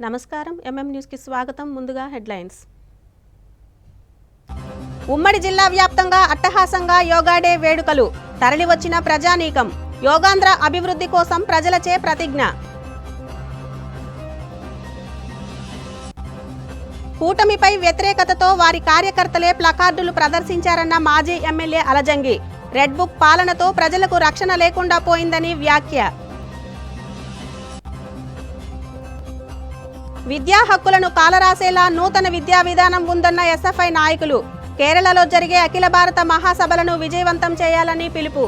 నమస్కారం న్యూస్ కి స్వాగతం ముందుగా హెడ్లైన్స్ ఉమ్మడి జిల్లా వ్యాప్తంగా అట్టహాసంగా యోగా డే వేడుకలు తరలివచ్చిన ప్రజానీకం యోగాంధ్ర అభివృద్ధి కోసం ప్రజలచే ప్రతిజ్ఞ కూటమిపై వ్యతిరేకతతో వారి కార్యకర్తలే ప్లకార్డులు ప్రదర్శించారన్న మాజీ ఎమ్మెల్యే అలజంగి రెడ్ బుక్ పాలనతో ప్రజలకు రక్షణ లేకుండా పోయిందని వ్యాఖ్య విద్యా హక్కులను కాలరాసేలా నూతన విద్యా విధానం ఉందన్న ఎస్ఎఫ్ఐ నాయకులు కేరళలో జరిగే అఖిల భారత మహాసభలను విజయవంతం చేయాలని పిలుపు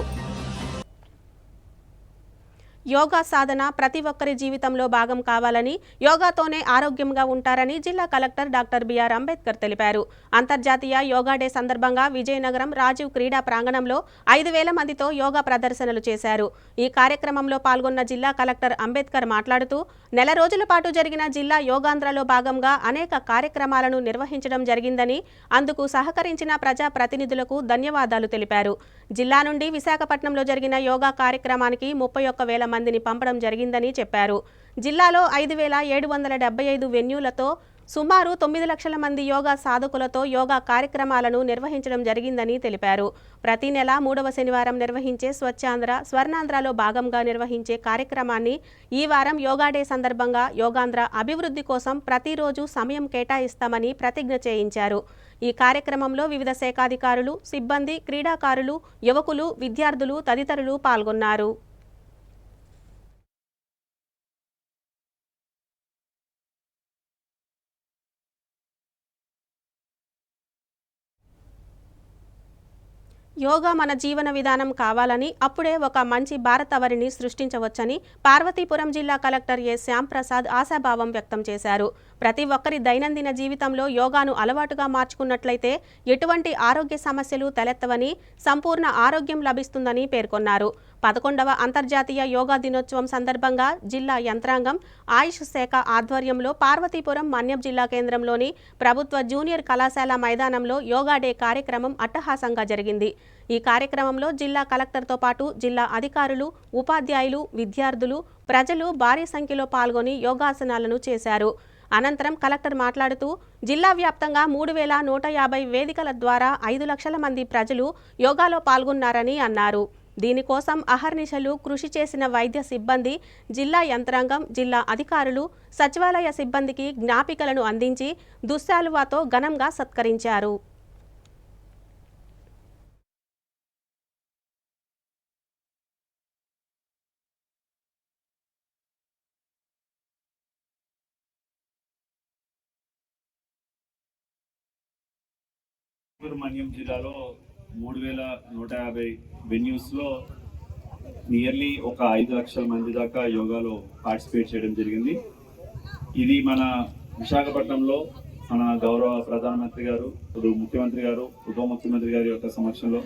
యోగా సాధన ప్రతి ఒక్కరి జీవితంలో భాగం కావాలని యోగాతోనే ఆరోగ్యంగా ఉంటారని జిల్లా కలెక్టర్ డాక్టర్ బిఆర్ అంబేద్కర్ తెలిపారు. అంతర్జాతీయ యోగా డే సందర్భంగా విజయనగరం రాజీవ్ క్రీడా ప్రాంగణంలో 5,000 మందితో యోగా ప్రదర్శనలు చేశారు. ఈ కార్యక్రమంలో పాల్గొన్న జిల్లా కలెక్టర్ అంబేద్కర్ మాట్లాడుతూ నెల రోజుల పాటు జరిగిన జిల్లా యోగాంధ్రలో భాగంగా అనేక కార్యక్రమాలను నిర్వహించడం జరిగిందని అందుకు సహకరించిన ప్రజా ప్రతినిధులకు ధన్యవాదాలు తెలిపారు. జిల్లా నుండి విశాఖపట్నంలో జరిగిన యోగా కార్యక్రమానికి 31,000 మందిని పంపడం జరిగిందని చెప్పారు. జిల్లాలో 5,775 వెన్యూలతో సుమారు 9 లక్షల మంది యోగా సాధకులతో యోగా కార్యక్రమాలను నిర్వహించడం జరిగిందని తెలిపారు. ప్రతి నెల 3వ శనివారం నిర్వహించే స్వచ్ఛాంధ్ర స్వర్ణాంధ్రలో భాగంగా నిర్వహించే కార్యక్రమాన్ని ఈ వారం యోగా డే సందర్భంగా యోగాంధ్ర అభివృద్ధి కోసం ప్రతిరోజు సమయం కేటాయిస్తామని ప్రతిజ్ఞ చేయించారు. ఈ కార్యక్రమంలో వివిధ శాఖాధికారులు, సిబ్బంది, క్రీడాకారులు, యువకులు, విద్యార్థులు తదితరులు పాల్గొన్నారు. యోగా మన జీవన విధానం కావాలని అప్పుడే ఒక మంచి భారతవరిని సృష్టించవచ్చని పార్వతీపురం జిల్లా కలెక్టర్ ఏ శ్యాంప్రసాద్ ఆశాభావం వ్యక్తం చేశారు. ప్రతి ఒక్కరి దైనందిన జీవితంలో యోగాను అలవాటుగా మార్చుకున్నట్లయితే ఎటువంటి ఆరోగ్య సమస్యలు తలెత్తవని, సంపూర్ణ ఆరోగ్యం లభిస్తుందని పేర్కొన్నారు. 11వ అంతర్జాతీయ యోగా దినోత్సవం సందర్భంగా జిల్లా యంత్రాంగం, ఆయుష్ శాఖ ఆధ్వర్యంలో పార్వతీపురం మన్యం జిల్లా కేంద్రంలోని ప్రభుత్వ జూనియర్ కళాశాల మైదానంలో యోగా డే కార్యక్రమం అట్టహాసంగా జరిగింది. ఈ కార్యక్రమంలో జిల్లా కలెక్టర్తో పాటు జిల్లా అధికారులు, ఉపాధ్యాయులు, విద్యార్థులు, ప్రజలు భారీ సంఖ్యలో పాల్గొని యోగాసనాలను చేశారు. అనంతరం కలెక్టర్ మాట్లాడుతూ జిల్లా వ్యాప్తంగా 3,150 వేదికల ద్వారా 5 లక్షల మంది ప్రజలు యోగాలో పాల్గొన్నారని అన్నారు. దీనికోసం అహర్నిశలు కృషి చేసిన వైద్య సిబ్బంది, జిల్లా యంత్రాంగం, జిల్లా అధికారులు, సచివాలయ సిబ్బందికి జ్ఞాపికలను అందించి దుశ్శాలువాతో ఘనంగా సత్కరించారు. మన్యం జిల్లాలో 3,150 వెన్యూస్లో నియర్లీ ఒక 5 లక్షల మంది దాకా యోగాలో పార్టిసిపేట్ చేయడం జరిగింది. ఇది మన విశాఖపట్నంలో మన గౌరవ ప్రధానమంత్రి గారు, ముఖ్యమంత్రి గారు, ఉప ముఖ్యమంత్రి గారి యొక్క సమక్షంలో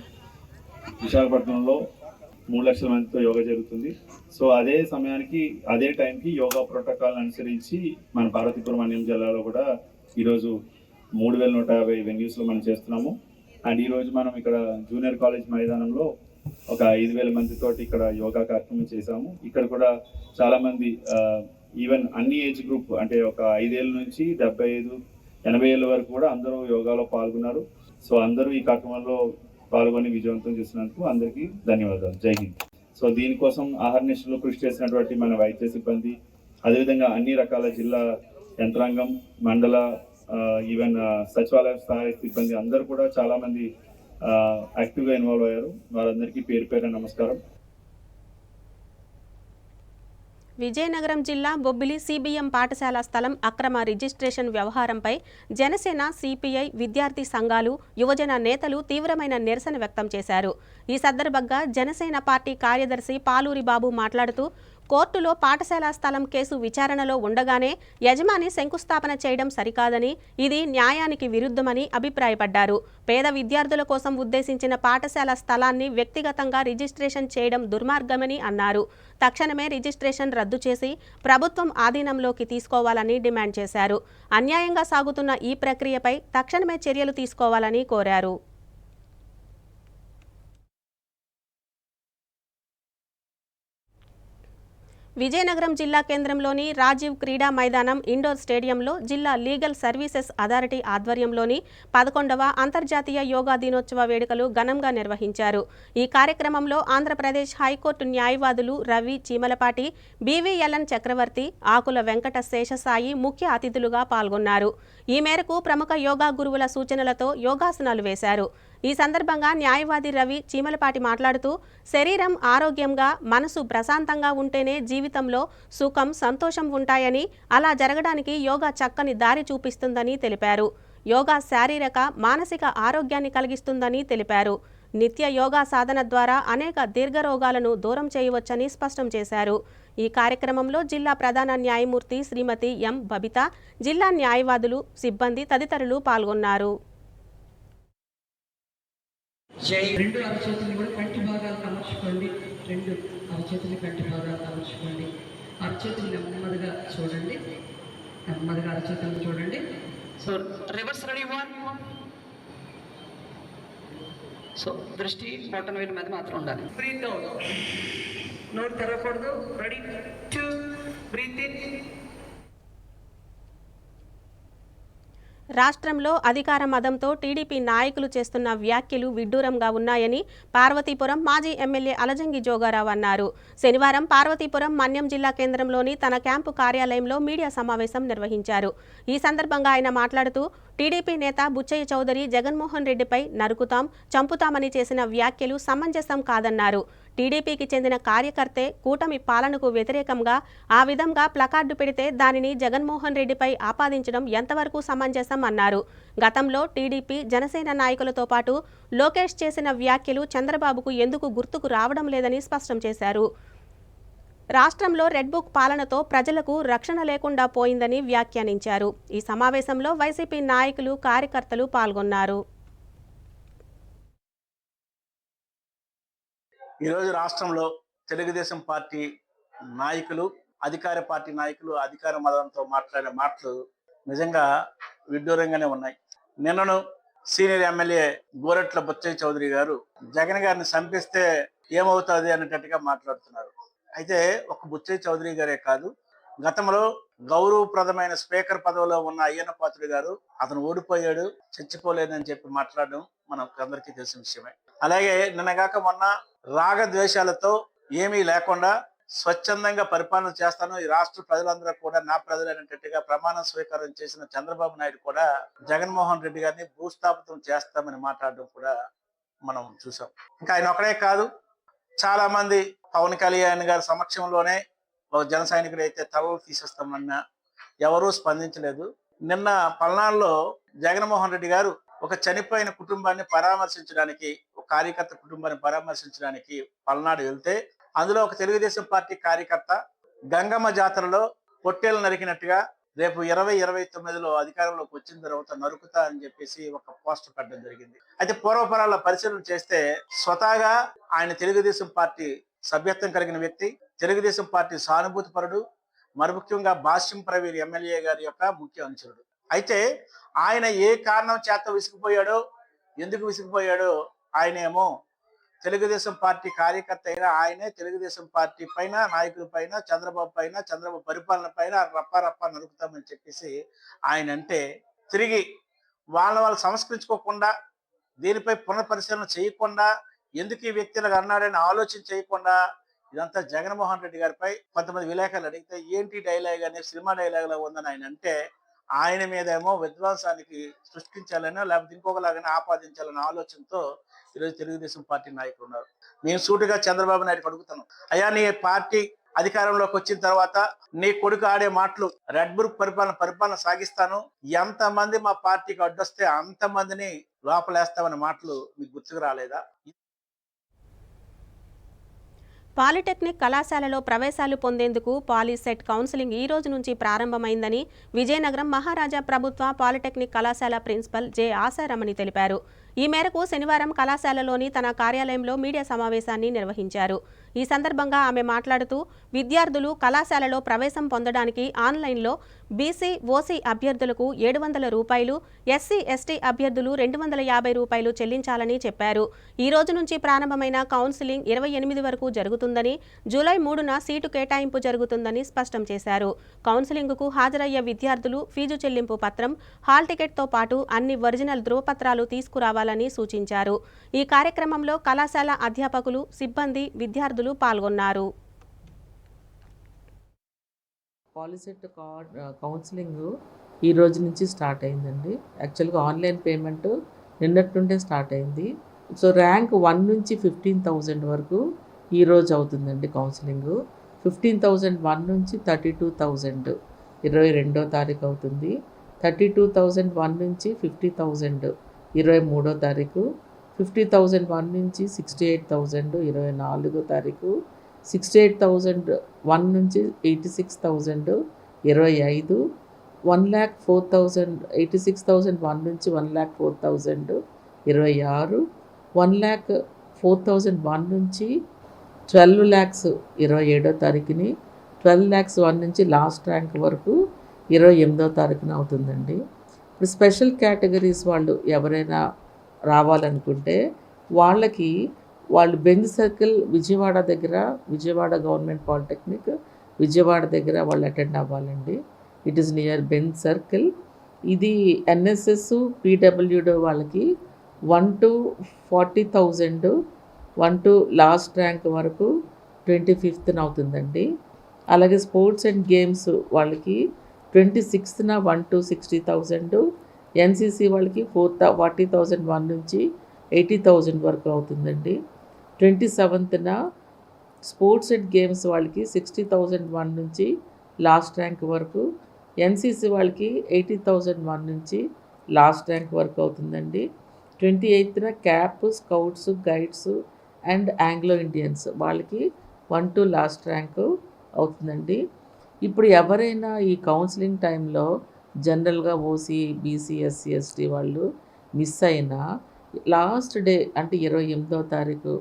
విశాఖపట్నంలో 3 లక్షల మందితో యోగా జరుగుతుంది. సో అదే సమయానికి అదే టైంకి యోగా ప్రోటోకాల్ అనుసరించి మన పార్వతీపురం మన్యం జిల్లాలో కూడా ఈరోజు 3,150 వెన్యూస్లో మనం చేస్తున్నాము. అండ్ ఈరోజు మనం ఇక్కడ జూనియర్ కాలేజ్ మైదానంలో ఒక 5,000 మందితోటి ఇక్కడ యోగా కార్యక్రమం చేశాము. ఇక్కడ కూడా చాలామంది ఈవెన్ అన్ని ఏజ్ గ్రూప్ అంటే ఒక 5 ఏళ్ళ నుంచి 75-80 ఏళ్ళ వరకు కూడా అందరూ యోగాలో పాల్గొన్నారు. సో అందరూ ఈ కార్యక్రమంలో పాల్గొని విజయవంతం చేసినందుకు అందరికీ ధన్యవాదాలు. జై హింద్. సో దీనికోసం ఆహర్నిశలు కృషి చేసినటువంటి మన వైద్య సిబ్బంది, అదేవిధంగా అన్ని రకాల జిల్లా యంత్రాంగం, మండల, ఈవెన్ సచివాలయ స్థాయి సిబ్బంది అందరూ కూడా చాలా మంది యాక్టివ్గా ఇన్వాల్వ్ అయ్యారు. వారందరికీ పేరు పేరు నమస్కారం. విజయనగరం జిల్లా బొబ్బిలి సిబిఎం పాఠశాల స్థలం అక్రమ రిజిస్ట్రేషన్ వ్యవహారంపై జనసేన, సిపిఐ, విద్యార్థి సంఘాలు, యువజన నేతలు తీవ్రమైన నిరసన వ్యక్తం చేశారు. ఈ సందర్భంగా జనసేన పార్టీ కార్యదర్శి పాలూరి బాబు మాట్లాడుతూ కోర్టులో పాఠశాల స్థలం కేసు విచారణలో ఉండగానే యజమాని శంకుస్థాపన చేయడం సరికాదని, ఇది న్యాయానికి విరుద్ధమని అభిప్రాయపడ్డారు. పేద విద్యార్థుల కోసం ఉద్దేశించిన పాఠశాల స్థలాన్ని వ్యక్తిగతంగా రిజిస్ట్రేషన్ చేయడం దుర్మార్గమని అన్నారు. తక్షణమే రిజిస్ట్రేషన్ రద్దు చేసి ప్రభుత్వం ఆధీనంలోకి తీసుకోవాలని డిమాండ్ చేశారు. అన్యాయంగా సాగుతున్న ఈ ప్రక్రియపై తక్షణమే చర్యలు తీసుకోవాలని కోరారు. విజయనగరం జిల్లా కేంద్రంలోని రాజీవ్ క్రీడా మైదానం ఇండోర్ స్టేడియంలో జిల్లా లీగల్ సర్వీసెస్ అథారిటీ ఆధ్వర్యంలోని 11వ అంతర్జాతీయ యోగా దినోత్సవ వేడుకలు ఘనంగా నిర్వహించారు. ఈ కార్యక్రమంలో ఆంధ్రప్రదేశ్ హైకోర్టు న్యాయవాదులు రవి చీమలపాటి, బీవీఎల్ఎన్ చక్రవర్తి, ఆకుల వెంకట శేషసాయి ముఖ్య అతిథులుగా పాల్గొన్నారు. ఈ మేరకు ప్రముఖ యోగా గురువుల సూచనలతో యోగాసనాలు వేశారు. ఈ సందర్భంగా న్యాయవాది రవి చీమలపాటి మాట్లాడుతూ, శరీరం ఆరోగ్యంగా, మనసు ప్రశాంతంగా ఉంటేనే జీవితంలో సుఖం, సంతోషం ఉంటాయని, అలా జరగడానికి యోగా చక్కని దారి చూపిస్తుందని తెలిపారు. యోగా శారీరక, మానసిక ఆరోగ్యాన్ని కలిగిస్తుందని తెలిపారు. నిత్య యోగా సాధన ద్వారా అనేక దీర్ఘరోగాలను దూరం చేయవచ్చని స్పష్టం చేశారు. ఈ కార్యక్రమంలో జిల్లా ప్రధాన న్యాయమూర్తి శ్రీమతి ఎం బబిత, జిల్లా న్యాయవాదులు, సిబ్బంది తదితరులు పాల్గొన్నారు. రెండు అరచేతులు కూడా కంటి భాగాలు అమర్చుకోండి. రెండు అరచేతులు కంటి భాగాలు అమర్చుకోండి. అరచేతులు నెమ్మదిగా చూడండి. నెమ్మదిగా అరచేతులను చూడండి. So reverse ready 1. సో దృష్టి బొటన వేలు మీద మాత్రం ఉండాలి. బ్రీత్ అవుట్, నోరు తెరవకూడదు. Ready 2, breath in. రాష్ట్రంలో అధికార మదంతో టీడీపీ నాయకులు చేస్తున్న వ్యాఖ్యలు విడ్డూరంగా ఉన్నాయని పార్వతీపురం మాజీ ఎమ్మెల్యే అలజంగి జోగారావు అన్నారు. శనివారం పార్వతీపురం మన్యం జిల్లా కేంద్రంలోని తన క్యాంపు కార్యాలయంలో మీడియా సమావేశం నిర్వహించారు. ఈ సందర్భంగా ఆయన మాట్లాడుతూ, టీడీపీ నేత బుచ్చయ్య చౌదరి జగన్మోహన్ రెడ్డిపై నరుకుతాం, చంపుతామని చేసిన వ్యాఖ్యలు సమంజసం కాదన్నారు. టీడీపీకి చెందిన కార్యకర్తే కూటమి పాలనకు వ్యతిరేకంగా ఆ విధంగా ప్లకార్డు పెడితే దానిని జగన్మోహన్ రెడ్డిపై ఆపాదించడం ఎంతవరకు సమంజసం అన్నారు. గతంలో టీడీపీ, జనసేన నాయకులతో పాటు లోకేష్ చేసిన వ్యాఖ్యలు చంద్రబాబుకు ఎందుకు గుర్తుకు రావడం లేదని స్పష్టం చేశారు. రాష్ట్రంలో రెడ్ బుక్ పాలనతో ప్రజలకు రక్షణ లేకుండా పోయిందని వ్యాఖ్యానించారు. ఈ సమావేశంలో వైసీపీ నాయకులు, కార్యకర్తలు పాల్గొన్నారు. ఈరోజు రాష్ట్రంలో తెలుగుదేశం పార్టీ నాయకులు, అధికార పార్టీ నాయకులు అధికార మతంతో మాట్లాడే మాటలు నిజంగా విడ్డూరంగానే ఉన్నాయి. నిన్నను సీనియర్ ఎమ్మెల్యే గోరెట్ల బుచ్చయ్య చౌదరి గారు జగన్ గారిని చంపిస్తే ఏమవుతుంది అనేటట్టుగా మాట్లాడుతున్నారు. అయితే ఒక బుచ్చయ్య చౌదరి గారే కాదు, గతంలో గౌరవప్రదమైన స్పీకర్ పదవిలో ఉన్న అయ్యన్న పాత్రుడు గారు అతను ఓడిపోయాడు, చచ్చిపోలేదని చెప్పి మాట్లాడడం మనకు అందరికీ తెలిసిన విషయమే. అలాగే నిన్నగాక మొన్న రాగద్వేషాలతో ఏమీ లేకుండా స్వచ్ఛందంగా పరిపాలన చేస్తాను, ఈ రాష్ట్ర ప్రజలందరూ కూడా నా ప్రజలు అనేటట్టుగా ప్రమాణ స్వీకారం చేసిన చంద్రబాబు నాయుడు కూడా జగన్మోహన్ రెడ్డి గారిని భూస్థాపితం చేస్తామని మాట్లాడడం కూడా మనం చూసాం. ఇంకా ఆయన ఒకడే కాదు, చాలా మంది పవన్ కళ్యాణ్ గారి సమక్షంలోనే జన సైనికుడు అయితే తలలు తీసేస్తామన్నా ఎవరూ స్పందించలేదు. నిన్న పల్నాడులో జగన్మోహన్ రెడ్డి గారు ఒక చనిపోయిన కుటుంబాన్ని పరామర్శించడానికి, ఒక కార్యకర్త కుటుంబాన్ని పరామర్శించడానికి పల్నాడు వెళ్తే అందులో ఒక తెలుగుదేశం పార్టీ కార్యకర్త గంగమ్మ జాతరలో పొట్టేలు నరికినట్టుగా రేపు 2029లో అధికారంలోకి వచ్చిన తర్వాత నరుకుతా అని చెప్పేసి ఒక పోస్టర్ పెట్టడం జరిగింది. అయితే పూర్వపరాల పరిశీలన చేస్తే స్వతహాగా ఆయన తెలుగుదేశం పార్టీ సభ్యత్వం కలిగిన వ్యక్తి, తెలుగుదేశం పార్టీ సానుభూతి పరుడు, మరి ముఖ్యంగా భాష్యం ప్రవీణ్ ఎమ్మెల్యే గారి యొక్క ముఖ్య అనుచరుడు. అయితే ఆయన ఏ కారణం చేత విసిగిపోయాడో, ఎందుకు విసిగిపోయాడో ఆయనేమో తెలుగుదేశం పార్టీ కార్యకర్త అయినా ఆయనే తెలుగుదేశం పార్టీ పైన, నాయకుల పైన, చంద్రబాబు పైన, చంద్రబాబు పరిపాలన పైన రప్ప నరుకుతామని చెప్పేసి ఆయన అంటే తిరిగి వాళ్ళు సంస్కరించుకోకుండా, దీనిపై పునఃపరిశీలన చేయకుండా, ఎందుకు ఈ వ్యక్తులకు అన్నాడని ఆలోచన చేయకుండా ఇదంతా జగన్మోహన్ రెడ్డి గారిపై కొంతమంది విలేకరులు అడిగితే ఏంటి డైలాగ్ అనే సినిమా డైలాగ్ లా ఉందని ఆయన అంటే ఆయన మీద ఏమో విధ్వంసానికి సృష్టించాలనో లేకపోతే ఇంకొకలాగానే ఆపాదించాలనే ఆలోచనతో ఈరోజు తెలుగుదేశం పార్టీ నాయకులు ఉన్నారు. మేము సూటిగా చంద్రబాబు నాయుడు అడుగుతున్నాం, అయ్యా నీ పార్టీ అధికారంలోకి వచ్చిన తర్వాత నీ కొడుకు ఆడే మాటలు రెడ్ బుక్ పరిపాలన సాగిస్తాను, ఎంతమంది మా పార్టీకి అడ్డొస్తే అంతమందిని లోపలేస్తామనే మాటలు మీకు గుర్తుకు రాలేదా? పాలిటెక్నిక్ కళాశాలలో ప్రవేశాలు పొందేందుకు పాలీసెట్ కౌన్సిలింగ్ ఈ రోజు నుంచి ప్రారంభమైందని విజయనగరం మహారాజా ప్రభుత్వ పాలిటెక్నిక్ కళాశాల ప్రిన్సిపల్ జె ఆశారమణి తెలిపారు. ఈ మేరకు శనివారం కళాశాలలోని తన కార్యాలయంలో మీడియా సమావేశాన్ని నిర్వహించారు. ఈ సందర్భంగా ఆమె మాట్లాడుతూ విద్యార్థులు కళాశాలలో ప్రవేశం పొందడానికి ఆన్లైన్లో బీసీ, ఓసీ అభ్యర్థులకు 700 రూపాయలు, ఎస్సీ, ఎస్టీ అభ్యర్థులు 250 రూపాయలు చెల్లించాలని చెప్పారు. ఈ రోజు నుంచి ప్రారంభమైన కౌన్సిలింగ్ 28 వరకు జరుగుతుందని, జూలై 3న సీటు కేటాయింపు జరుగుతుందని స్పష్టం చేశారు. కౌన్సిలింగ్కు హాజరయ్యే విద్యార్థులు ఫీజు చెల్లింపు పత్రం, హాల్ టికెట్తో పాటు అన్ని ఒరిజినల్ ధృవపత్రాలు తీసుకురావాలని సూచించారు. ఈ కార్యక్రమంలో కళాశాల అధ్యాపకులు, సిబ్బంది, విద్యార్థులు పాల్గొన్నారు. పాలిసెట్ కౌన్సిలింగ్ ఈ రోజు నుంచి స్టార్ట్ అయిందండి. యాక్చువల్గా ఆన్లైన్ పేమెంట్ నిన్నటి నుండే స్టార్ట్ అయింది. సో ర్యాంక్ 1 నుంచి 15,000 వరకు ఈరోజు అవుతుందండి కౌన్సిలింగ్. 15,001 నుంచి 32,000 22వ తారీఖు అవుతుంది. 32,001 నుంచి 50,000 23వ తారీఖు. 50,001 నుంచి 68,000 24వ తారీఖు. 68,001 నుంచి 86,000 25. 1,04,000 86,001 నుంచి 1,04,000 26. 1,04,001 నుంచి 12 lakhs 27వ తారీఖుని. 12 lakhs 1 నుంచి లాస్ట్ ర్యాంక్ వరకు 28వ తారీఖున అవుతుందండి. ఇప్పుడు స్పెషల్ కేటగిరీస్ వాళ్ళు ఎవరైనా రావాలనుకుంటే వాళ్ళు బెంజ్ సర్కిల్ విజయవాడ దగ్గర, విజయవాడ గవర్నమెంట్ పాలిటెక్నిక్ విజయవాడ దగ్గర వాళ్ళు అటెండ్ అవ్వాలండి. It is near Benz circle. ఇది ఎన్ఎస్ఎస్, పీడబ్ల్యూడీ వాళ్ళకి 1 to 40,000 1 to లాస్ట్ ర్యాంక్ వరకు 25th అవుతుందండి. అలాగే స్పోర్ట్స్ అండ్ గేమ్స్ వాళ్ళకి 26th 1 to 60,000. ఎన్సీసీ వాళ్ళకి 40,001 నుంచి 80,000 వరకు అవుతుందండి. 27th స్పోర్ట్స్ అండ్ గేమ్స్ వాళ్ళకి 60,001 నుంచి లాస్ట్ ర్యాంక్ వరకు. ఎన్సీసీ వాళ్ళకి 80,001 నుంచి లాస్ట్ ర్యాంక్ వరకు అవుతుందండి. 28th cap, scouts, guides and Anglo Indians వాళ్ళకి 1 to లాస్ట్ ర్యాంక్ అవుతుందండి. ఇప్పుడు ఎవరైనా ఈ కౌన్సిలింగ్ టైంలో జనరల్గా ఓసీ, బీసీ, ఎస్సీ, ఎస్టీ వాళ్ళు మిస్ అయినా లాస్ట్ డే అంటే 28వ తారీఖు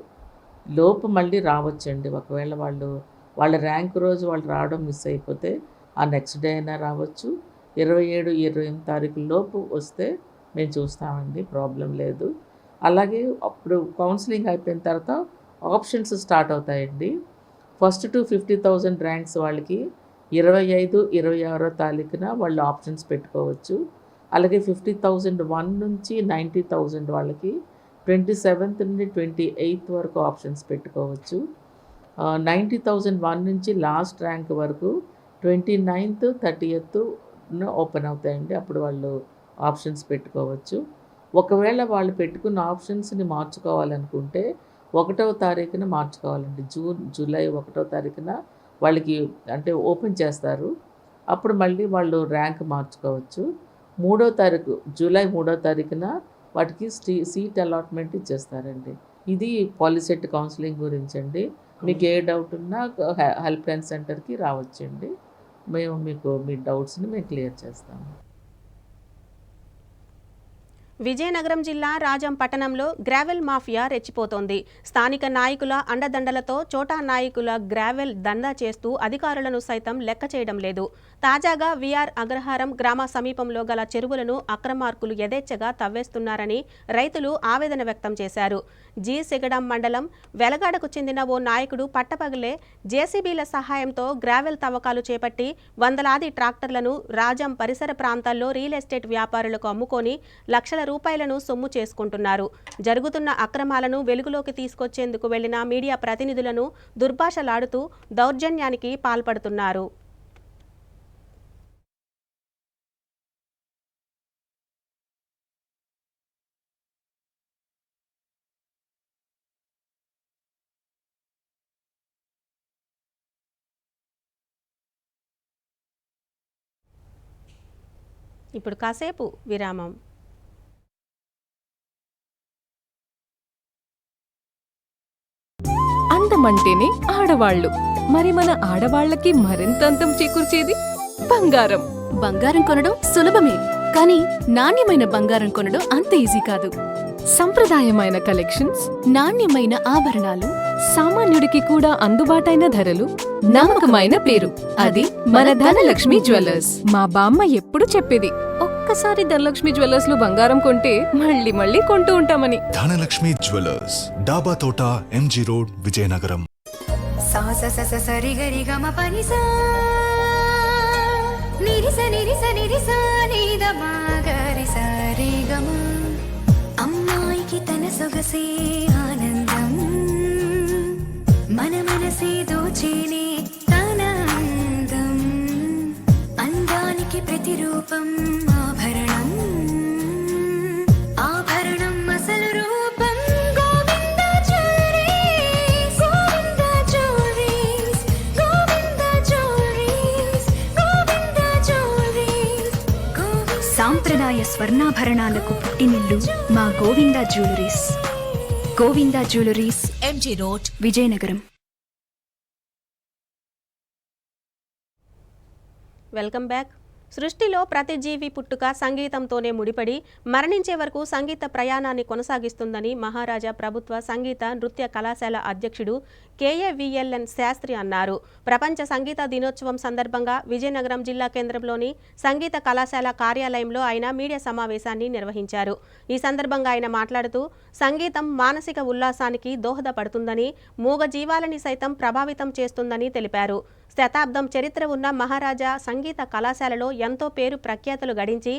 లోపు మళ్ళీ రావచ్చండి. ఒకవేళ వాళ్ళ ర్యాంక్ రోజు వాళ్ళు రావడం మిస్ అయిపోతే ఆ నెక్స్ట్ డే అయినా రావచ్చు. 27, 28 తారీఖు లోపు వస్తే మేము చూస్తామండి, ప్రాబ్లం లేదు. అలాగే అప్పుడు కౌన్సిలింగ్ అయిపోయిన తర్వాత ఆప్షన్స్ స్టార్ట్ అవుతాయండి. ఫస్ట్ టు 50,000 ర్యాంక్స్ వాళ్ళకి 25, 26వ తారీఖున వాళ్ళు ఆప్షన్స్ పెట్టుకోవచ్చు. అలాగే 50,001 నుంచి 90,000 వాళ్ళకి 27th నుండి 28th వరకు ఆప్షన్స్ పెట్టుకోవచ్చు. 90,001 నుంచి లాస్ట్ ర్యాంక్ వరకు 29th, 30th ఓపెన్ అవుతాయండి. అప్పుడు వాళ్ళు ఆప్షన్స్ పెట్టుకోవచ్చు. ఒకవేళ వాళ్ళు పెట్టుకున్న ఆప్షన్స్ని మార్చుకోవాలనుకుంటే 1వ తారీఖున మార్చుకోవాలండి. జూలై 1వ తారీఖున వాళ్ళకి అంటే ఓపెన్ చేస్తారు. అప్పుడు మళ్ళీ వాళ్ళు ర్యాంక్ మార్చుకోవచ్చు. 3వ తారీఖు జూలై 3వ తారీఖున వాటికి సీట్ అలాట్మెంట్ ఇచ్చేస్తారండి. ఇది పాలిసెట్ కౌన్సిలింగ్ గురించి అండి. మీకు ఏ డౌట్ ఉన్నా హెల్ప్ లైన్ సెంటర్కి రావచ్చండి. మేము మీ డౌట్స్ని మేము క్లియర్ చేస్తాము. విజయనగరం జిల్లా రాజం పట్టణంలో గ్రావెల్ మాఫియా రెచ్చిపోతోంది. స్థానిక నాయకుల అండదండలతో చోటా నాయకుల గ్రావెల్ దందా చేస్తూ అధికారులను సైతం లెక్క చేయడం లేదు. తాజాగా విఆర్ అగ్రహారం గ్రామ సమీపంలో గల చెరువులను అక్రమార్కులు యథేచ్ఛగా తవ్వేస్తున్నారని రైతులు ఆవేదన వ్యక్తం చేశారు. సిగడం మండలం వెలగాడకు చెందిన ఓ నాయకుడు పట్టపగలే జేసీబీల సహాయంతో గ్రావెల్ తవ్వకాలు చేపట్టి వందలాది ట్రాక్టర్లను రాజం పరిసర ప్రాంతాల్లో రియల్ ఎస్టేట్ వ్యాపారులకు అమ్ముకొని లక్షల రూపాయలను సొమ్ము చేసుకుంటున్నారు. జరుగుతున్న అక్రమాలను వెలుగులోకి తీసుకొచ్చేందుకు వెళ్లిన మీడియా ప్రతినిధులను దుర్భాషలాడుతూ దౌర్జన్యానికి పాల్పడుతున్నారు. ఇప్పుడు కాసేపు విరామం. అందమంటేనే ఆడవాళ్ళు, మరి మన ఆడవాళ్ళకి మరింత అందం చేకూర్చేది బంగారం. బంగారం కొనడం సులభమే, కానీ నాణ్యమైన బంగారం కొనడం అంత ఈజీ కాదు. సంప్రదాయమైన కలెక్షన్స్, నాణ్యమైన ఆభరణాలు, సామాన్యుడికి కూడా అందుబాటైన ధరలు, నమ్మకమైన పేరు, అది మన ధనలక్ష్మి జ్యువెలర్స్. మా బామ్మ ఎప్పుడు చెప్పేది, ఒక్కసారి ధనలక్ష్మి జ్యువెలర్స్ లో బంగారం కొంటే మళ్ళీ మళ్ళీ కొంటూ ఉంటామని. ధనలక్ష్మి జ్యువెలర్స్, డాబా తోట, ఎంజీ రోడ్, విజయనగరం. సా స స స సరి గరి గమ పని సా నిరి స నిరి స నిరి సా ని ద మా గరి స రి గమ. అమ్మాయికి తన సొగసే ఆనందం, మన మనసే దోచేనే తన అందం. అందానికి ప్రతిరూపం ఆభరణం, ఆభరణం అసలు రూపం. Govinda jewelleries, Govinda jewelleries, Govinda jewelleries, Govinda jewelleries. సాంప్రదాయ స్వర్ణాభరణాలకు పుట్టినిల్లు మా Govinda jewelleries. Govinda jewelleries, MG road, Vizianagaram. Welcome back. సృష్టిలో ప్రతి జీవి పుట్టుక సంగీతంతోనే ముడిపడి మరణించే వరకు సంగీత ప్రయాణాన్ని కొనసాగిస్తుందని మహారాజా ప్రభుత్వ సంగీత నృత్య కళాశాల అధ్యక్షుడు కేఏవిఎల్ఎన్ శాస్త్రి అన్నారు. ప్రపంచ సంగీత దినోత్సవం సందర్భంగా విజయనగరం జిల్లా కేంద్రంలోని సంగీత కళాశాల కార్యాలయంలో ఆయన మీడియా సమావేశాన్ని నిర్వహించారు. ఈ సందర్భంగా ఆయన మాట్లాడుతూ సంగీతం మానసిక ఉల్లాసానికి దోహదపడుతుందని, మూగ జీవాలని సైతం ప్రభావితం చేస్తుందని తెలిపారు. శతాబ్దం చరిత్ర ఉన్న మహారాజా సంగీత కళాశాలలో ఎంతో పేరు ప్రఖ్యాతులు గడించి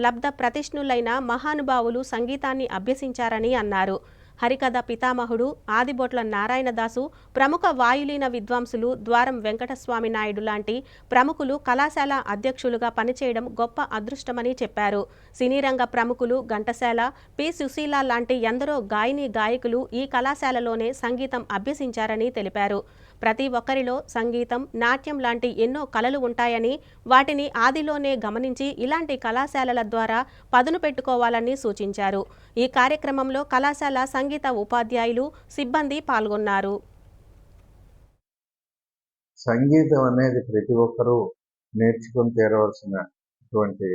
లబ్ధ ప్రతిష్ఠులైన మహానుభావులు సంగీతాన్ని అభ్యసించారని అన్నారు. హరికథ పితామహుడు ఆదిబొట్ల నారాయణదాసు, ప్రముఖ వాయులీన విద్వాంసులు ద్వారం వెంకటస్వామి నాయుడు లాంటి ప్రముఖులు కళాశాల అధ్యక్షులుగా పనిచేయడం గొప్ప అదృష్టమని చెప్పారు. సినీరంగ ప్రముఖులు ఘంటసాల, పి. సుశీల లాంటి ఎందరో గాయని గాయకులు ఈ కళాశాలలోనే సంగీతం అభ్యసించారని తెలిపారు. ప్రతి ఒక్కరిలో సంగీతం, నాట్యం లాంటి ఎన్నో కళలు ఉంటాయని, వాటిని ఆదిలోనే గమనించి ఇలాంటి కళాశాలల ద్వారా పదును పెట్టుకోవాలని సూచించారు. ఈ కార్యక్రమంలో కళాశాల సంగీత ఉపాధ్యాయులు, సిబ్బంది పాల్గొన్నారు. సంగీతం అనేది ప్రతి ఒక్కరూ నేర్చుకుని తీరవలసినటువంటి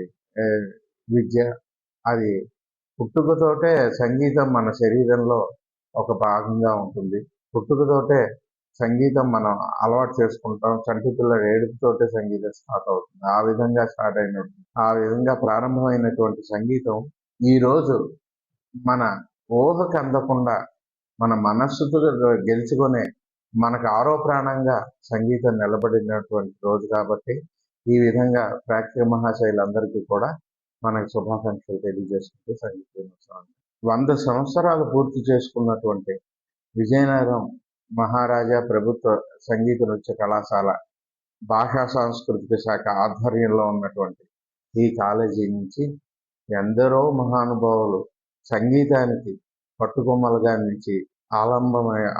విద్య. అది పుట్టుకతోటే సంగీతం మన శరీరంలో ఒక భాగంగా ఉంటుంది. పుట్టుకతోటే సంగీతం మనం అలవాటు చేసుకుంటాం. చంటి పిల్లల ఏడుపుతోటే సంగీతం స్టార్ట్ అవుతుంది. ఆ విధంగా స్టార్ట్ అయినట్టు ఆ విధంగా ప్రారంభమైనటువంటి సంగీతం ఈరోజు మన ఊహకు అందకుండా మన మనస్సుతో గెలుచుకునే మనకు ఆరో ప్రాణంగా సంగీతం నిలబడినటువంటి రోజు కాబట్టి ఈ విధంగా ప్రేక్షక మహాశైలందరికీ కూడా మనకు శుభాకాంక్షలు తెలియజేసుకుంటూ సంగీత దినోత్సవాన్ని 100 సంవత్సరాలు పూర్తి చేసుకున్నటువంటి విజయనగరం మహారాజా ప్రభుత్వ సంగీత నృత్య కళాశాల భాషా సాంస్కృతిక శాఖ ఆధ్వర్యంలో ఉన్నటువంటి ఈ కాలేజీ నుంచి ఎందరో మహానుభావులు సంగీతానికి పట్టుకొమ్మలుగా నుంచి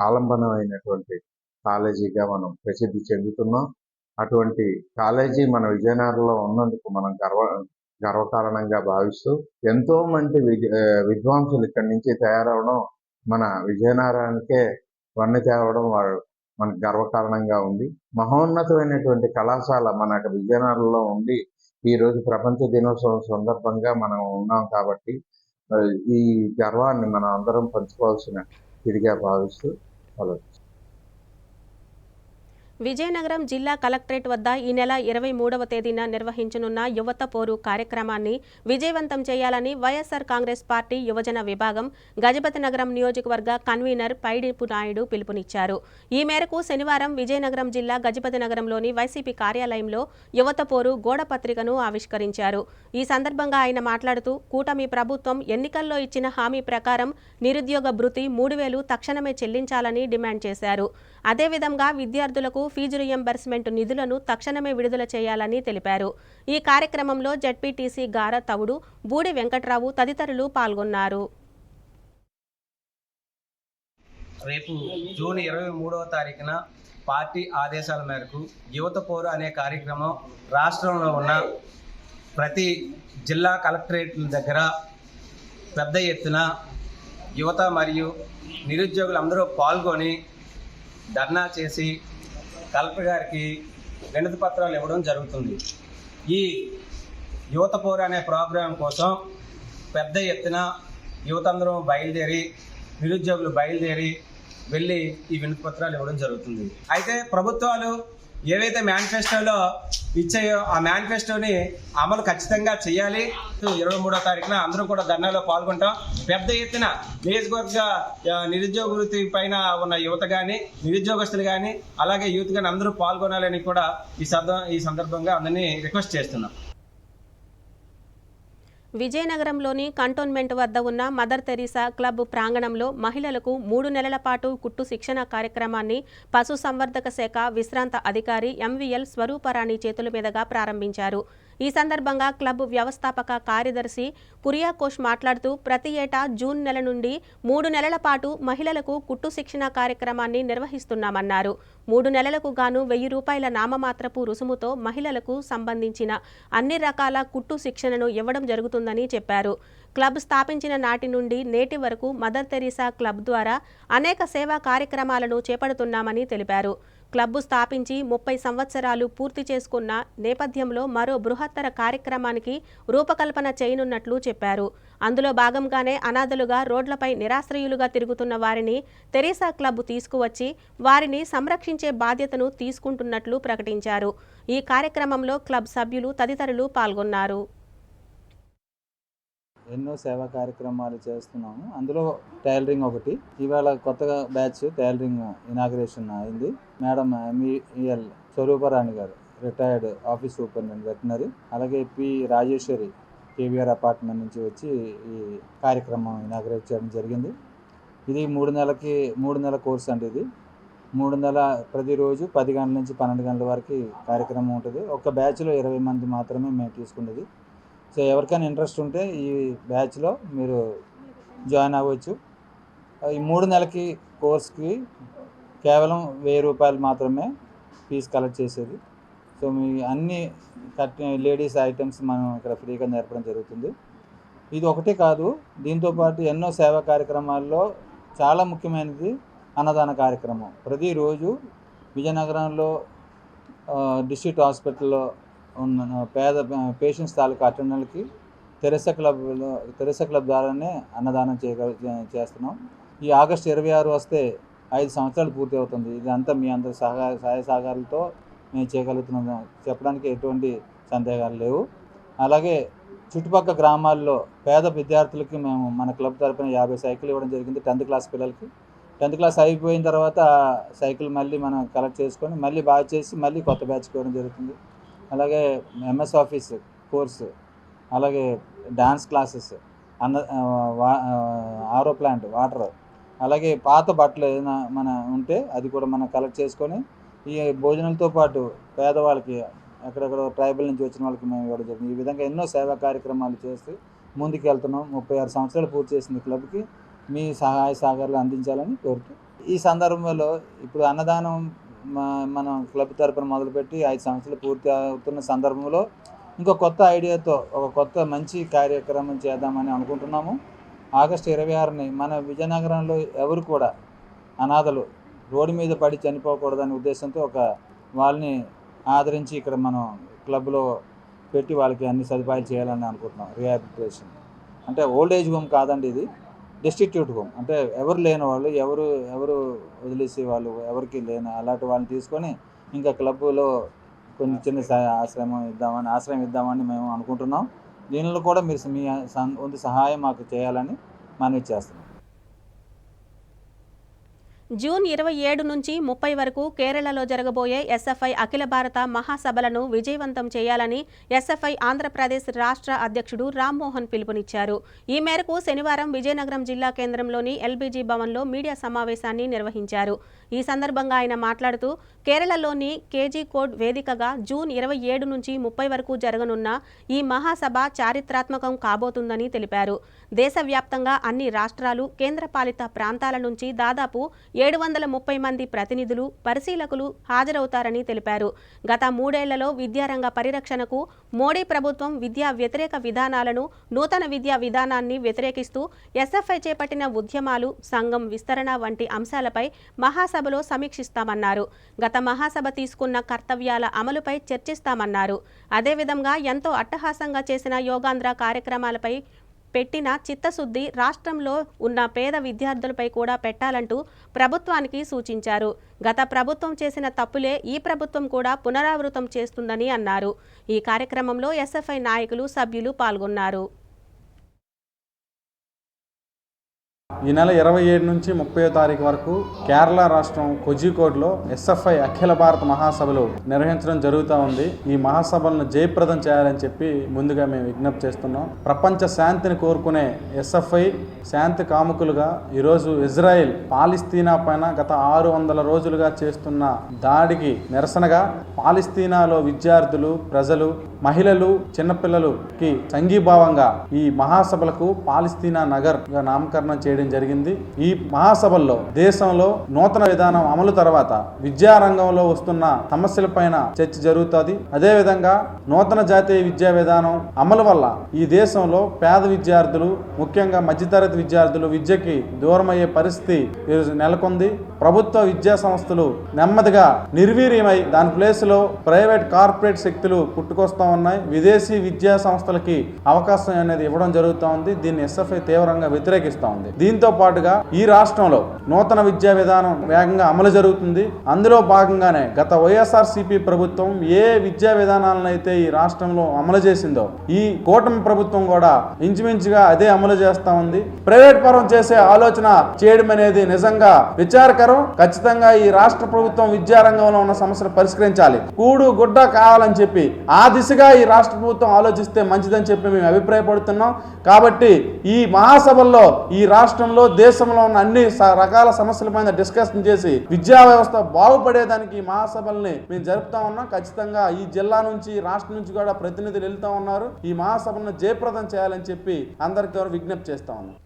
ఆలంబనమైనటువంటి కాలేజీగా మనం ప్రసిద్ధి చెందుతున్నాం. అటువంటి కాలేజీ మన విజయనగరంలో ఉన్నందుకు మనం గర్వకారణంగా భావిస్తూ ఎంతో మంది విద్వాంసులు ఇక్కడి నుంచి తయారవడం, మన విజయనగరానికే వన్నె తేవడం మనకు గర్వకారణంగా ఉంది. మహోన్నతమైనటువంటి కళాశాల మన విజయనగరంలో ఉండి ఈరోజు ప్రపంచ దినోత్సవం సందర్భంగా మనం ఉన్నాం కాబట్టి ఈ గర్వాన్ని మనం అందరం పంచుకోవాల్సిన ఇదిగా భావిస్తూ విజయనగరం జిల్లా కలెక్టరేట్ వద్ద ఈ నెల 23వ తేదీన నిర్వహించనున్న యువత పోరు కార్యక్రమాన్ని విజయవంతం చేయాలని వైఎస్ఆర్ కాంగ్రెస్ పార్టీ యువజన విభాగం గజపతినగరం నియోజకవర్గ కన్వీనర్ పైడిపు నాయుడు పిలుపునిచ్చారు. ఈ మేరకు శనివారం విజయనగరం జిల్లా గజపతినగరంలోని వైసీపీ కార్యాలయంలో యువత పోరు గోడ పత్రికను ఆవిష్కరించారు. ఈ సందర్భంగా ఆయన మాట్లాడుతూ కూటమి ప్రభుత్వం ఎన్నికల్లో ఇచ్చిన హామీ ప్రకారం నిరుద్యోగ భృతి 3000 తక్షణమే చెల్లించాలని డిమాండ్ చేశారు. అదేవిధంగా విద్యార్థులకు ఫీజు రియంబర్స్మెంట్ నిధులను తక్షణమే విడుదల చేయాలని తెలిపారు. ఈ కార్యక్రమంలో జెడ్పీటీసీ గార తవుడు, బూడి వెంకట్రావు తదితరులు పాల్గొన్నారు. రేపు జూన్ 23వ తారీఖున పార్టీ ఆదేశాల మేరకు యువత పోరు అనే కార్యక్రమం రాష్ట్రంలో ఉన్న ప్రతి జిల్లా కలెక్టరేట్ల దగ్గర పెద్ద ఎత్తున యువత మరియు నిరుద్యోగులందరూ పాల్గొని ధర్నా చేసి కలెక్టర్ గారికి వినతి పత్రాలు ఇవ్వడం జరుగుతుంది. ఈ యువత పోరు అనే ప్రోగ్రాం కోసం పెద్ద ఎత్తున యువత అందరం బయలుదేరి, నిరుద్యోగులు బయలుదేరి వెళ్ళి ఈ వినతి పత్రాలు ఇవ్వడం జరుగుతుంది. అయితే ప్రభుత్వాలు ఏవైతే మేనిఫెస్టోలో ఇచ్చాయో ఆ మేనిఫెస్టోని అమలు ఖచ్చితంగా చేయాలి. 23వ తారీఖున అందరూ కూడా ధర్నాలో పాల్గొంటాం. పెద్ద ఎత్తున నియోజకవర్గ నిరుద్యోగ వృత్తి పైన ఉన్న యువత కానీ, నిరుద్యోగస్తులు కానీ, అలాగే యూత్ కానీ అందరూ పాల్గొనాలని కూడా ఈ సందర్భంగా అందరినీ రిక్వెస్ట్ చేస్తున్నాం. విజయనగరంలోని కంటోన్మెంట్ వద్ద ఉన్న మదర్ తెరీసా క్లబ్ ప్రాంగణంలో మహిళలకు 3 నెలల పాటు కుట్టు శిక్షణ కార్యక్రమాన్ని పశుసంవర్ధక శాఖ విశ్రాంత అధికారి ఎంవీఎల్ స్వరూపరాణి చేతుల మీదుగా ప్రారంభించారు. ఈ సందర్భంగా క్లబ్ వ్యవస్థాపక కార్యదర్శి కురియాకోష్ మాట్లాడుతూ ప్రతి ఏటా జూన్ నెల నుండి 3 నెలల పాటు మహిళలకు కుట్టు శిక్షణ కార్యక్రమాన్ని నిర్వహిస్తున్నామన్నారు. 3 నెలలకు గాను 1000 రూపాయల నామమాత్రపు రుసుముతో మహిళలకు సంబంధించిన అన్ని రకాల కుట్టు శిక్షణను ఇవ్వడం జరుగుతుందని చెప్పారు. క్లబ్ స్థాపించిన నాటి నుండి నేటి వరకు మదర్ తెరీసా క్లబ్ ద్వారా అనేక సేవా కార్యక్రమాలను చేపడుతున్నామని తెలిపారు. క్లబ్బు స్థాపించి 30 సంవత్సరాలు పూర్తి చేసుకున్న నేపథ్యంలో మరో బృహత్తర కార్యక్రమానికి రూపకల్పన చేయనున్నట్లు చెప్పారు. అందులో భాగంగానే అనాథలుగా రోడ్లపై నిరాశ్రయులుగా తిరుగుతున్న వారిని తెరీసా క్లబ్ తీసుకువచ్చి వారిని సంరక్షించే బాధ్యతను తీసుకుంటున్నట్లు ప్రకటించారు. ఈ కార్యక్రమంలో క్లబ్ సభ్యులు తదితరులు పాల్గొన్నారు. ఎన్నో సేవా కార్యక్రమాలు చేస్తున్నాము. అందులో టైలరింగ్ ఒకటి. ఇవాళ కొత్తగా బ్యాచ్ టైలరింగ్ ఇనాగ్రేషన్ అయింది. మేడం ఎంఈఎల్ స్వరూపరాణి గారు, రిటైర్డ్ ఆఫీస్ సూపరింటెండెంట్ వెటనరీ, అలాగే పి రాజేశ్వరి కేవీఆర్ అపార్ట్మెంట్ నుంచి వచ్చి ఈ కార్యక్రమం ఇనాగ్రేట్ చేయడం జరిగింది. ఇది 3 నెలల కోర్స్ అండి. ఇది 3 నెలల ప్రతిరోజు 10 గంటల నుంచి 12 గంటల వరకు కార్యక్రమం ఉంటుంది. ఒక బ్యాచ్లో 20 మంది మాత్రమే మేము తీసుకునేది. సో ఎవరికైనా ఇంట్రెస్ట్ ఉంటే ఈ బ్యాచ్లో మీరు జాయిన్ అవ్వచ్చు. ఈ 3 నెలలకి కోర్స్కి కేవలం 1000 రూపాయలు మాత్రమే ఫీజు కలెక్ట్ చేసేది. సో మీ అన్ని లేడీస్ ఐటమ్స్ మనం ఇక్కడ ఫ్రీగా నేర్పడం జరుగుతుంది. ఇది ఒకటే కాదు, దీంతోపాటు ఎన్నో సేవా కార్యక్రమాల్లో చాలా ముఖ్యమైనది అన్నదాన కార్యక్రమం. ప్రతిరోజు విజయనగరంలో డిస్ట్రిక్ట్ హాస్పిటల్లో ఉన్న పేద పేషెంట్స్ తాలూకు అటెండర్లకి తెరీసా క్లబ్ ద్వారానే అన్నదానం చేస్తున్నాం. ఈ ఆగస్టు 26 వస్తే 5 సంవత్సరాలు పూర్తి అవుతుంది. ఇదంతా మీ అందరి సహాయ సహకారాలతో మేము చేయగలుగుతున్నాం, చెప్పడానికి ఎటువంటి సందేహాలు లేవు. అలాగే చుట్టుపక్కల గ్రామాల్లో పేద విద్యార్థులకి మేము మన క్లబ్ తరపున 50 సైకిల్ ఇవ్వడం జరిగింది. 10th క్లాస్ పిల్లలకి 10th క్లాస్ అయిపోయిన తర్వాత సైకిల్ మళ్ళీ మనం కలెక్ట్ చేసుకొని మళ్ళీ బాగా చేసి మళ్ళీ కొత్త బ్యాచ్కి ఇవ్వడం జరుగుతుంది. అలాగే ఎంఎస్ ఆఫీస్ కోర్సు, అలాగే డాన్స్ క్లాసెస్, ఆరో ప్లాంట్ వాటర్, అలాగే పాత బట్టలు ఏదైనా మన ఉంటే అది కూడా మనం కలెక్ట్ చేసుకొని ఈ భోజనంతో పాటు పేదవాళ్ళకి, ఎక్కడెక్కడ ట్రైబల్ నుంచి వచ్చిన వాళ్ళకి మేము ఇవ్వడం జరిగింది. ఈ విధంగా ఎన్నో సేవా కార్యక్రమాలు చేస్తూ ముందుకు వెళ్తున్నాం. 36 సంవత్సరాలు పూర్తి చేసింది క్లబ్కి. మీ సహాయ సహకారాలు అందించాలని కోరుతూ ఈ సందర్భంలో ఇప్పుడు అన్నదానం మనం క్లబ్ తరపున మొదలుపెట్టి 5 సంవత్సరాలు పూర్తి అవుతున్న సందర్భంలో ఇంకో కొత్త ఐడియాతో ఒక కొత్త మంచి కార్యక్రమం చేద్దామని అనుకుంటున్నాము. ఆగస్టు 26ని మన విజయనగరంలో ఎవరు కూడా అనాథలు రోడ్డు మీద పడి చనిపోకూడదనే ఉద్దేశంతో వాళ్ళని ఆదరించి ఇక్కడ మనం క్లబ్లో పెట్టి వాళ్ళకి అన్ని సదుపాయాలు చేయాలని అనుకుంటున్నాం. రీహాబిలిటేషన్ అంటే ఓల్డ్ ఏజ్ హోమ్ కాదండి, ఇది డెస్టిట్యూట్ హోమ్. అంటే ఎవరు లేని వాళ్ళు, ఎవరు వదిలేసి వాళ్ళు ఎవరికి లేని అలాంటి వాళ్ళని తీసుకొని ఇంకా క్లబ్లో కొన్ని చిన్న ఆశ్రయం ఇద్దామని మేము అనుకుంటున్నాం. దీనిలో కూడా మీరు మీ వంతు సహాయం మాకు చేయాలని మనవి చేస్తున్నాం. జూన్ 27 నుంచి 30 వరకు కేరళలో జరగబోయే ఎస్ఎఫ్ఐ అఖిల భారత మహాసభలను విజయవంతం చేయాలని ఎస్ఎఫ్ఐ ఆంధ్రప్రదేశ్ రాష్ట్ర అధ్యక్షుడు రామ్మోహన్ పిలుపునిచ్చారు. ఈ మేరకు శనివారం విజయనగరం జిల్లా కేంద్రంలోని ఎల్బీజీ భవన్లో మీడియా సమావేశాన్ని నిర్వహించారు. ఈ సందర్భంగా ఆయన మాట్లాడుతూ కేరళలోని కేజీ కోడ్ వేదికగా జూన్ 27 నుంచి 30 వరకు జరగనున్న ఈ మహాసభ చారిత్రాత్మకం కాబోతుందని తెలిపారు. దేశవ్యాప్తంగా అన్ని రాష్ట్రాలు, కేంద్రపాలిత ప్రాంతాల నుంచి దాదాపు 730 మంది ప్రతినిధులు, పరిశీలకులు హాజరవుతారని తెలిపారు. గత 3 ఏళ్లలో విద్యారంగ పరిరక్షణకు మోడీ ప్రభుత్వం విద్యా వ్యతిరేక విధానాలను, నూతన విద్యా విధానాన్ని వ్యతిరేకిస్తూ ఎస్ఎఫ్ఐ చేపట్టిన ఉద్యమాలు, సంఘం విస్తరణ వంటి అంశాలపై మహాసభలో సమీక్షిస్తామన్నారు. గత మహాసభ తీసుకున్న కర్తవ్యాల అమలుపై చర్చిస్తామన్నారు. అదేవిధంగా ఎంతో అట్టహాసంగా చేసిన యోగాంధ్ర కార్యక్రమాలపై పెట్టిన చిత్తశుద్ధి రాష్ట్రంలో ఉన్న పేద విద్యార్థులపై కూడా పెట్టాలంటూ ప్రభుత్వానికి సూచించారు. గత ప్రభుత్వం చేసిన తప్పులే ఈ ప్రభుత్వం కూడా పునరావృతం చేస్తుందని అన్నారు. ఈ కార్యక్రమంలో ఎస్ఎఫ్ఐ నాయకులు, సభ్యులు పాల్గొన్నారు. ఈ నెల 27 నుంచి 30వ తారీఖు వరకు కేరళ రాష్ట్రం కోజికోడ్లో ఎస్ఎఫ్ఐ అఖిల భారత మహాసభలు నిర్వహించడం జరుగుతూ ఉంది. ఈ మహాసభలను జయప్రదం చేయాలని చెప్పి ముందుగా మేము విజ్ఞప్తి చేస్తున్నాం. ప్రపంచ శాంతిని కోరుకునే ఎస్ఎఫ్ఐ శాంతి కాముకులుగా ఈరోజు ఇజ్రాయెల్ పాలిస్తీనా పైన గత 600 రోజులుగా చేస్తున్న దాడికి నిరసనగా పాలిస్తీనాలో విద్యార్థులు, ప్రజలు, మహిళలు, చిన్నపిల్లలకి సంఘీభావంగా ఈ మహాసభలకు పాలిస్తీనా నగర్ నామకరణం చేయడం జరిగింది. ఈ మహాసభల్లో దేశంలో నూతన విధానం అమలు తర్వాత విద్యారంగంలో వస్తున్న సమస్యలపైన చర్చ జరుగుతుంది. అదేవిధంగా నూతన జాతీయ విద్యా విధానం అమలు వల్ల ఈ దేశంలో పేద విద్యార్థులు, ముఖ్యంగా మధ్యతరగతి విద్యార్థులు విద్యకి దూరమయ్యే పరిస్థితి నెలకొంది. ప్రభుత్వ విద్యా సంస్థలు నెమ్మదిగా నిర్వీర్యమై దాని ప్లేస్లో ప్రైవేట్ కార్పొరేట్ శక్తులు పుట్టుకొస్తూ ఉన్నాయి. విదేశీ విద్యా సంస్థలకి అవకాశం అనేది ఇవ్వడం జరుగుతూ ఉంది. దీన్ని ఎస్ఎఫ్ఐ తీవ్రంగా వ్యతిరేకిస్తూ ఉంది. దీంతో పాటుగా ఈ రాష్ట్రంలో నూతన విద్యా విధానం వేగంగా అమలు జరుగుతుంది. అందులో భాగంగానే గత వైఎస్ఆర్సీపీ ప్రభుత్వం ఏ విద్యా విధానాలను అయితే ఈ రాష్ట్రంలో అమలు చేసిందో ఈ కూటమి ప్రభుత్వం కూడా ఇంచుమించుగా అదే అమలు చేస్తా ఉంది. ప్రైవేట్ పరం చేసే ఆలోచన చేయడం అనేది నిజంగా విచారకరం. ఖచ్చితంగా ఈ రాష్ట్ర ప్రభుత్వం విద్యారంగంలో ఉన్న సమస్యలు పరిష్కరించాలి. కూడు గుడ్డ కావాలని చెప్పి ఆ దిశగా ఈ రాష్ట్ర ప్రభుత్వం ఆలోచిస్తే మంచిదని చెప్పి మేము అభిప్రాయపడుతున్నాం. కాబట్టి ఈ మహాసభల్లో ఈ రాష్ట్రంలో, దేశంలో ఉన్న అన్ని రకాల సమస్యలపైన డిస్కషన్ చేసి విద్యా వ్యవస్థ బాగుపడేదానికి ఈ మహాసభల్ని మేము జరుపుతా ఉన్నాం. ఖచ్చితంగా ఈ జిల్లా నుంచి, రాష్ట్రం నుంచి కూడా ప్రతినిధులు వెళ్తా ఉన్నారు. ఈ మహాసభలను జయప్రదం చేయాలని చెప్పి అందరికీ విజ్ఞప్తి చేస్తా ఉన్నాం.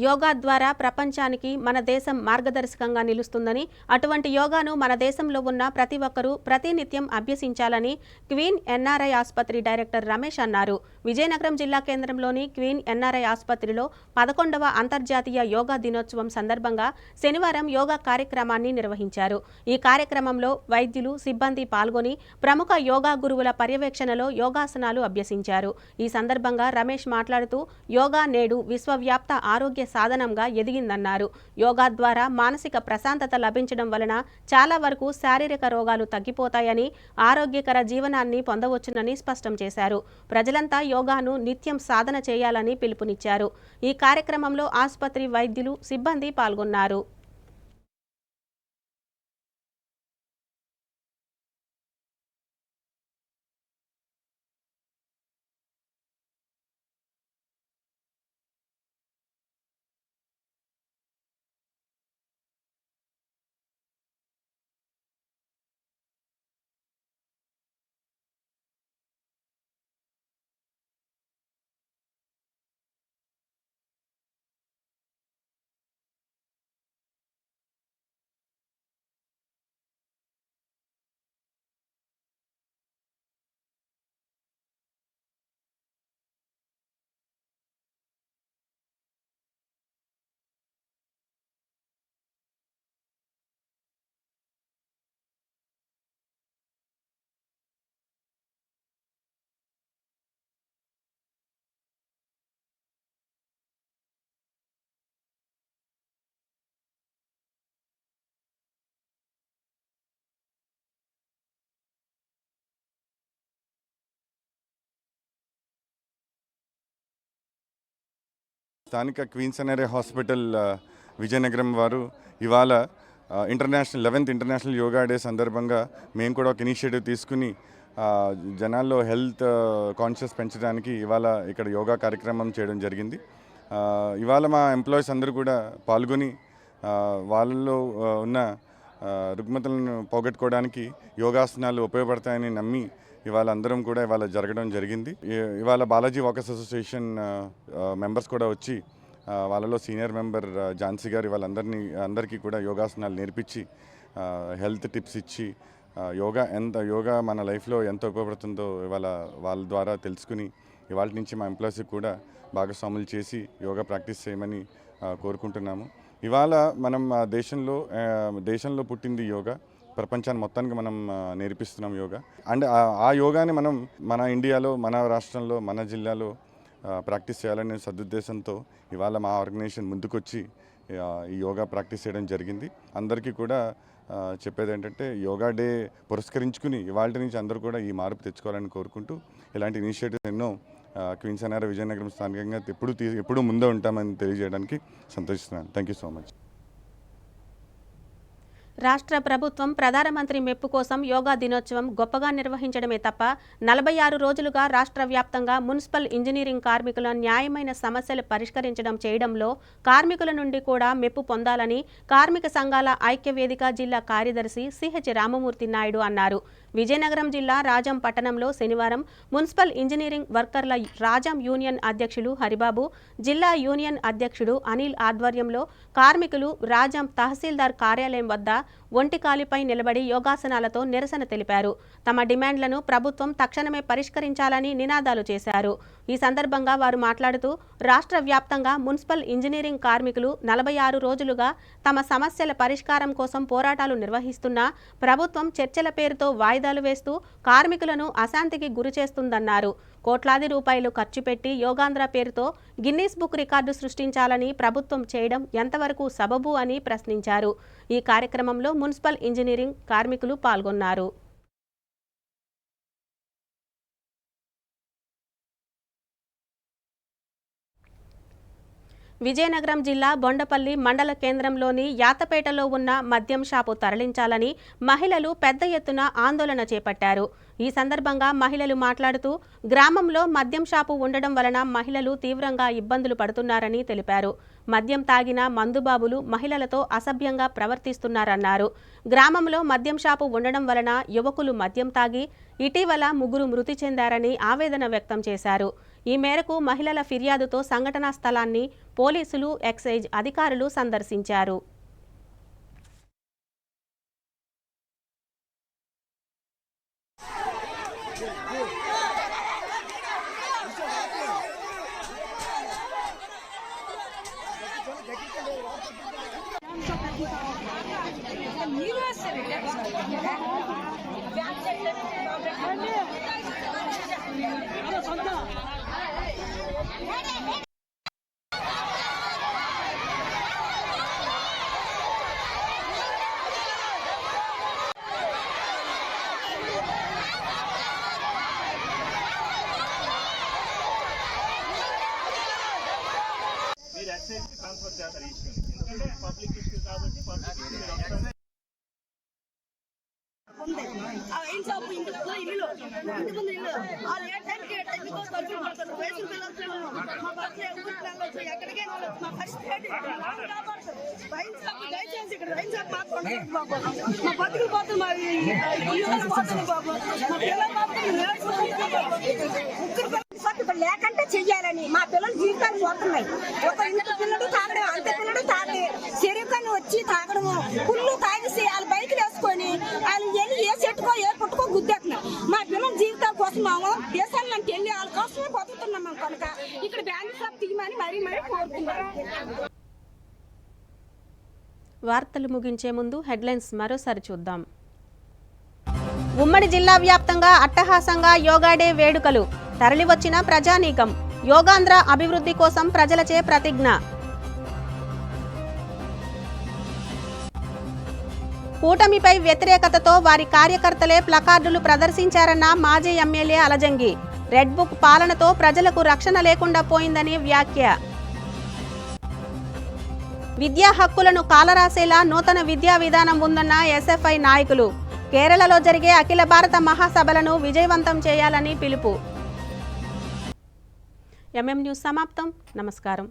యోగా ద్వారా ప్రపంచానికి మన దేశం మార్గదర్శకంగా నిలుస్తుందని, అటువంటి యోగాను మన దేశంలో ఉన్న ప్రతి ఒక్కరూ ప్రతినిత్యం అభ్యసించాలని క్వీన్ ఎన్ఆర్ఐ ఆసుపత్రి డైరెక్టర్ రమేష్ అన్నారు. విజయనగరం జిల్లా కేంద్రంలోని క్వీన్ ఎన్ఆర్ఐ ఆసుపత్రిలో 11వ అంతర్జాతీయ యోగా దినోత్సవం సందర్భంగా శనివారం యోగా కార్యక్రమాన్ని నిర్వహించారు. ఈ కార్యక్రమంలో వైద్యులు, సిబ్బంది పాల్గొని ప్రముఖ యోగా గురువుల పర్యవేక్షణలో యోగాసనాలు అభ్యసించారు. ఈ సందర్భంగా రమేష్ మాట్లాడుతూ యోగా నేడు విశ్వవ్యాప్త ఆరోగ్య సాధనంగా ఎదిగిందన్నారు. యోగా ద్వారా మానసిక ప్రశాంతత లభించడం వలన చాలా వరకు శారీరక రోగాలు తగ్గిపోతాయని, ఆరోగ్యకర జీవనాన్ని పొందవచ్చునని స్పష్టం చేశారు. ప్రజలంతా యోగాను నిత్యం సాధన చేయాలని పిలుపునిచ్చారు. ఈ కార్యక్రమంలో ఆసుపత్రి వైద్యులు, సిబ్బంది పాల్గొన్నారు. స్థానిక క్వీన్స్ ఎన్ఆర్ఐ హాస్పిటల్ విజయనగరం వారు ఇవాళ 11th ఇంటర్నేషనల్ యోగా డే సందర్భంగా మేము కూడా ఒక ఇనిషియేటివ్ తీసుకుని జనాల్లో హెల్త్ కాన్షియస్ పెంచడానికి ఇవాళ ఇక్కడ యోగా కార్యక్రమం చేయడం జరిగింది. ఇవాళ మా ఎంప్లాయీస్ అందరూ కూడా పాల్గొని వాళ్ళలో ఉన్న రుగ్మతలను పోగొట్టుకోవడానికి యోగాసనాలు ఉపయోగపడతాయని నమ్మి ఇవాళ అందరం కూడా ఇవాళ జరగడం జరిగింది. ఇవాళ బాలాజీ వాకర్స్ అసోసియేషన్ మెంబర్స్ కూడా వచ్చి వాళ్ళలో సీనియర్ మెంబర్ ఝాన్సీ గారు అందరికీ కూడా యోగాసనాలు నేర్పించి హెల్త్ టిప్స్ ఇచ్చి యోగా మన లైఫ్లో ఎంత ఉపయోగపడుతుందో ఇవాళ వాళ్ళ ద్వారా తెలుసుకుని ఇవాళ నుంచి మా ఎంప్లాయీస్కి కూడా భాగస్వాములు చేసి యోగా ప్రాక్టీస్ చేయమని కోరుకుంటున్నాము. ఇవాళ మనం దేశంలో పుట్టింది యోగా, ప్రపంచాన్ని మొత్తానికి మనం నేర్పిస్తున్నాం యోగా. అండ్ ఆ యోగాని మనం మన ఇండియాలో, మన రాష్ట్రంలో, మన జిల్లాలో ప్రాక్టీస్ చేయాలనే సదుద్దేశంతో ఇవాళ మా ఆర్గనైజేషన్ ముందుకొచ్చి ఈ యోగా ప్రాక్టీస్ చేయడం జరిగింది. అందరికీ కూడా చెప్పేది ఏంటంటే యోగా డే పురస్కరించుకుని ఇవాళ నుంచి అందరూ కూడా ఈ మార్పు తెచ్చుకోవాలని కోరుకుంటూ ఇలాంటి ఇనిషియేటివ్స్ ఎన్నో క్వీన్స్ ఎన్ఆర్ఐ విజయనగరం స్థానికంగా ఎప్పుడు ముందే ఉంటామని తెలియజేయడానికి సంతోషిస్తున్నాను. Thank you so much. రాష్ట్ర ప్రభుత్వం ప్రధానమంత్రి మెప్పు కోసం యోగా దినోత్సవం గొప్పగా నిర్వహించడమే తప్ప 46 రోజులుగా రాష్ట్ర వ్యాప్తంగా మున్సిపల్ ఇంజనీరింగ్ కార్మికుల న్యాయమైన సమస్యలు పరిష్కరించడం చేయడంలో కార్మికుల నుండి కూడా మెప్పు పొందాలని కార్మిక సంఘాల ఐక్యవేదిక జిల్లా కార్యదర్శి సిహెచ్ రామమూర్తి నాయుడు అన్నారు. విజయనగరం జిల్లా రాజాం పట్టణంలో శనివారం మున్సిపల్ ఇంజనీరింగ్ వర్కర్ల రాజాం యూనియన్ అధ్యక్షులు హరిబాబు, జిల్లా యూనియన్ అధ్యక్షుడు అనిల్ ఆధ్వర్యంలో కార్మికులు రాజాం తహసీల్దార్ కార్యాలయం వద్ద ఒంటికాలిపై నిలబడి యోగాసనాలతో నిరసన తెలిపారు. తమ డిమాండ్లను ప్రభుత్వం తక్షణమే పరిష్కరించాలని నినాదాలు చేశారు. ఈ సందర్భంగా వారు మాట్లాడుతూ రాష్ట్ర వ్యాప్తంగా మున్సిపల్ ఇంజనీరింగ్ కార్మికులు 46 రోజులుగా తమ సమస్యల పరిష్కారం కోసం పోరాటాలు నిర్వహిస్తున్నా ప్రభుత్వం చర్చల పేరుతో వాయిదాలు వేస్తూ కార్మికులను అశాంతికి గురిచేస్తుందన్నారు. కోట్లాది రూపాయలు ఖర్చు పెట్టి యోగాంధ్ర పేరుతో గిన్నీస్ బుక్ రికార్డు సృష్టించాలని ప్రభుత్వం చేయడం ఎంతవరకు సబబు అని ప్రశ్నించారు. ఈ కార్యక్రమంలో మున్సిపల్ ఇంజనీరింగ్ కార్మికులు పాల్గొన్నారు. విజయనగరం జిల్లా బొండపల్లి మండల కేంద్రంలోని యాతపేటలో ఉన్న మద్యం షాపు తరలించాలని మహిళలు పెద్ద ఎత్తున ఆందోళన చేపట్టారు. ఈ సందర్భంగా మహిళలు మాట్లాడుతూ గ్రామంలో మద్యం షాపు ఉండడం వలన మహిళలు తీవ్రంగా ఇబ్బందులు పడుతున్నారని తెలిపారు. మద్యం తాగిన మందుబాబులు మహిళలతో అసభ్యంగా ప్రవర్తిస్తున్నారన్నారు. గ్రామంలో మద్యం షాపు ఉండడం వలన యువకులు మద్యం తాగి ఇటీవల 3 మృతి చెందారని ఆవేదన వ్యక్తం చేశారు. ఈ మేరకు మహిళల ఫిర్యాదుతో సంఘటనా స్థలాన్ని పోలీసులు, ఎక్సైజ్ అధికారులు సందర్శించారు. లేకంటే చెయ్యాలని మా పిల్లలు జీవితాలు పోతున్నాయి. ఒక ఇంటి పిల్లడు తాగడం, అంత పిల్లడు తాగి చెరుకని వచ్చి తాగడము, పుల్లు తాగేసి వాళ్ళు బైకులు వేసుకొని వాళ్ళు వెళ్ళి ఏ చెట్టుకో ఏ పుట్టుకో గుద్దేస్తున్నారు. మా పిల్లల జీవితాల కోసం మేము దేశాలకు వెళ్ళి వాళ్ళ కోసమే బతుకుతున్నాం. మేము కనుక ఇక్కడ బ్యాంక్ షాప్ తీయమని మరీ కోరుతున్నాం. వార్తలు ముగించే ముందు హెడ్లైన్స్ మరోసారి చూద్దాం. ఉమ్మడి జిల్లా వ్యాప్తంగా అట్టహాసంగా యోగా డే వేడుకలు, తరలివచ్చిన ప్రజానీకం, యోగాంధ్ర అభివృద్ధి కోసం ప్రజలచే ప్రతిజ్ఞ. కూటమిపై వ్యతిరేకతతో వారి కార్యకర్తలే ప్లకార్డులు ప్రదర్శించారన్న మాజీ ఎమ్మెల్యే అలజంగి. రెడ్ బుక్ పాలనతో ప్రజలకు రక్షణ లేకుండా పోయిందని వ్యాఖ్య. విద్యా హక్కులను కాలరాసేలా నూతన విద్యా విధానం ఉందన్న ఎస్ఎఫ్ఐ నాయకులు. కేరళలో జరిగే అఖిల భారత మహాసభలను విజయవంతం చేయాలని పిలుపు. ఎంఎం న్యూస్ సమాప్తం. నమస్కారం.